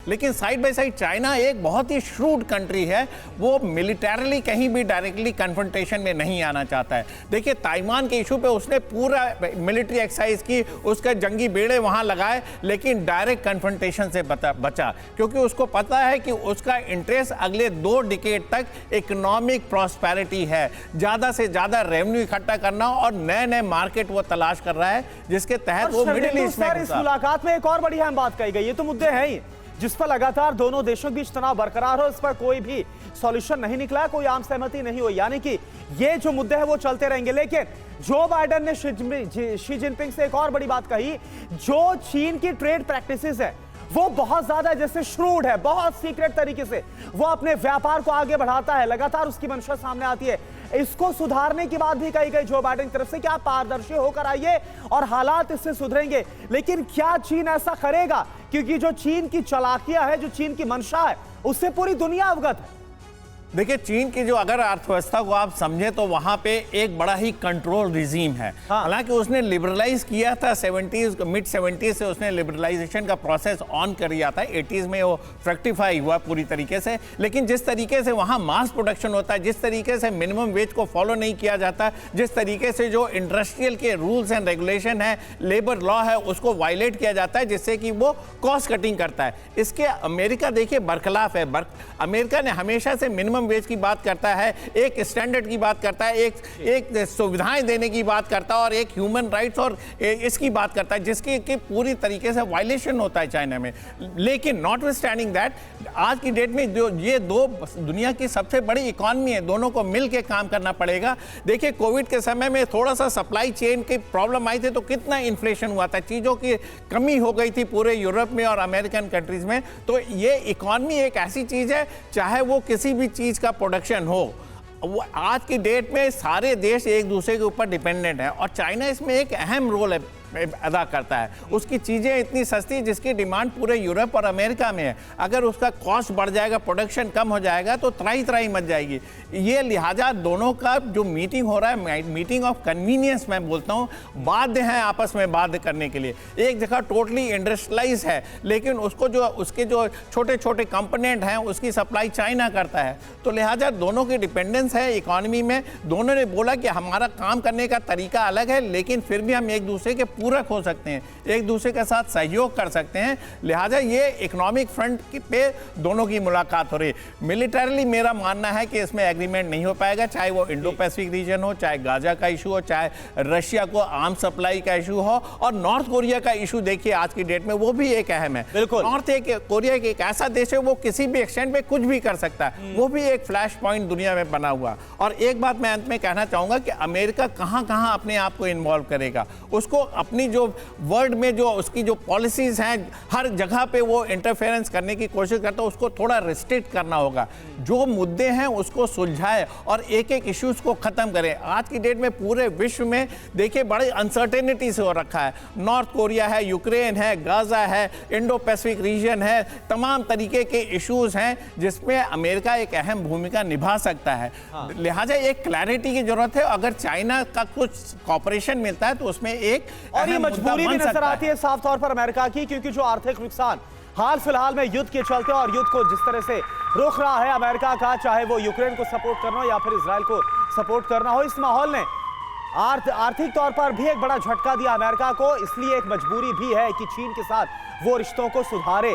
लेकिन side by side China एक बहुत ही श्रूड कंट्री है, वो मिलिटरली कहीं भी डायरेक्टली कन्फ्रंटेशन में नहीं आना चाहता है। देखिए ताइवान के इशू पे उसने पूरा मिलिट्री एक्सरसाइज की, उसका जंगी बेड़े वहां लगाए, लेकिन डायरेक्ट कन्फ्रंटेशन से बचा, क्योंकि उसको पता है कि उसका इंटरेस्ट अगले 2 डिकेड तक इकोनॉमिक प्रॉस्पेरिटी है, ज्यादा से ज्यादा रेवेन्यू इकट्ठा करना और नए नए मार्केट वो तलाश कर रहा है, जिसके तहत वो मिडिल ईस्ट में इस मुलाकात में एक और बड़ी अहम बात कही गई। ये तो मुद्दे हैं ही जिस पर लगातार दोनों देशों के बीच तनाव बरकरार हो, इस पर कोई भी सॉल्यूशन नहीं निकला, कोई आम सहमति नहीं हुई, यानी कि ये जो मुद्दे हैं वो चलते रहेंगे। लेकिन जो बाइडेन ने शी जिनपिंग से एक और बड़ी बात कही, जो चीन की ट्रेड प्रैक्टिसेस है वो बहुत ज्यादा जैसे श्रूड है, बहुत सीक्रेट तरीके से वो अपने व्यापार को आगे बढ़ाता है, लगातार उसकी मंशा सामने आती है। इसको सुधारने की बात भी कही गई जो बाइडेन की तरफ से कि आप पारदर्शी होकर आइए और हालात इससे सुधरेंगे। लेकिन क्या चीन ऐसा करेगा? क्योंकि जो चीन की चालाकियां है, जो चीन की मंशा है, उससे पूरी दुनिया अवगत है। देखिए चीन की जो अगर अर्थव्यवस्था को आप समझे तो वहां पे एक बड़ा ही कंट्रोल रिजीम है। हालांकि उसने लिबरलाइज किया था मिड 70s से उसने लिबरलाइजेशन का प्रोसेस ऑन कर दिया था, 80s में वो फ्रैक्टिफाई हुआ पूरी तरीके से। लेकिन जिस तरीके से वहां मास प्रोडक्शन होता है, जिस तरीके से मिनिमम वेज को फॉलो नहीं किया जाता, जिस तरीके से जो इंडस्ट्रियल के रूल्स एंड रेगुलेशन है, लेबर लॉ है, उसको वायलेट किया जाता है, जिससे कि वो कॉस्ट कटिंग करता है। इसके अमेरिका देखिए बरखलाफ है। अमेरिका ने हमेशा से मिनिमम वेज की बात करता है, एक स्टैंडर्ड की बात करता है, एक सुविधाएं देने की बात करता है और एक ह्यूमन राइट्स और इसकी बात करता है, जिसकी कि पूरी तरीके से वायलेशन होता है चाइना में। लेकिन नॉटविथस्टैंडिंग दैट आज की डेट में जो ये 2 दुनिया की सबसे बड़ी इकॉनमी है, दोनों को मिलकर काम करना पड़ेगा। देखिए कोविड के समय में थोड़ा सा सप्लाई चेन की प्रॉब्लम आई थी तो कितना इन्फ्लेशन हुआ था, चीजों की कमी हो गई थी पूरे यूरोप में और अमेरिकन कंट्रीज में। तो ये इकॉनमी एक ऐसी चीज है, चाहे वो किसी भी चीज का प्रोडक्शन हो, वो आज की डेट में सारे देश एक दूसरे के ऊपर डिपेंडेंट है और चाइना इसमें एक अहम रोल अदा करता है। उसकी चीज़ें इतनी सस्ती जिसकी डिमांड पूरे यूरोप और अमेरिका में है, अगर उसका कॉस्ट बढ़ जाएगा, प्रोडक्शन कम हो जाएगा तो त्राही मच जाएगी। ये लिहाजा दोनों का जो मीटिंग हो रहा है, मीटिंग ऑफ कन्वीनियंस मैं बोलता हूँ, बाध्य हैं आपस में बाध्य करने के लिए। एक जगह टोटली इंडस्ट्रियलाइज है, लेकिन उसको जो उसके जो छोटे छोटे कंपोनेंट हैं उसकी सप्लाई चाइना करता है। तो लिहाजा दोनों की डिपेंडेंस है इकॉनमी में। दोनों ने बोला कि हमारा काम करने का तरीका अलग है, लेकिन फिर भी हम एक दूसरे के पूरक हो सकते हैं, एक दूसरे के साथ सहयोग कर सकते हैं। लिहाजा ये इकोनॉमिक फ्रंट पे दोनों की मुलाकात हो रही है। मिलिटरली मेरा मानना है कि इसमें एग्रीमेंट नहीं हो पाएगा, चाहे वो इंडो पैसिफिक रीजन हो, चाहे गाजा का इशू हो, चाहे रशिया को आर्म सप्लाई का इशू हो, और नॉर्थ कोरिया का इशू देखिए आज की डेट में वो भी एक अहम है। बिल्कुल, नॉर्थ कोरिया एक ऐसा देश है वो किसी भी एक्सटेंट पे कुछ भी कर सकता है, वो भी एक फ्लैश पॉइंट दुनिया में बना हुआ। और एक बात मैं अंत में कहना चाहूंगा कि अमेरिका कहां कहां अपने आप को इन्वॉल्व करेगा, उसको अपनी जो वर्ल्ड में जो उसकी जो पॉलिसीज हैं हर जगह पे वो इंटरफेरेंस करने की कोशिश करता है, उसको थोड़ा रिस्ट्रिक्ट करना होगा। जो मुद्दे हैं उसको सुलझाए और एक एक इश्यूज को खत्म करें। आज की डेट में पूरे विश्व में देखिए बड़े अनसर्टेनिटी से हो रखा है। नॉर्थ कोरिया है, यूक्रेन है, गाजा है, इंडो पैसिफिक रीजन है, तमाम तरीके के इश्यूज हैं जिसमें अमेरिका एक अहम भूमिका निभा सकता है। लिहाजा एक क्लैरिटी की जरूरत है। अगर चाइना का कुछ कॉपरेशन मिलता है तो उसमें एक और ये मजबूरी भी नजर आती है साफ तौर पर अमेरिका की, क्योंकि जो आर्थिक नुकसान हाल फिलहाल में युद्ध के चलते और युद्ध को जिस तरह से रोक रहा है अमेरिका का, चाहे वो यूक्रेन को सपोर्ट करना हो या फिर इजराइल को सपोर्ट करना हो, इस माहौल ने आर्थिक तौर पर भी एक बड़ा झटका दिया अमेरिका को। इसलिए एक मजबूरी भी है कि चीन के साथ वो रिश्तों को सुधारे।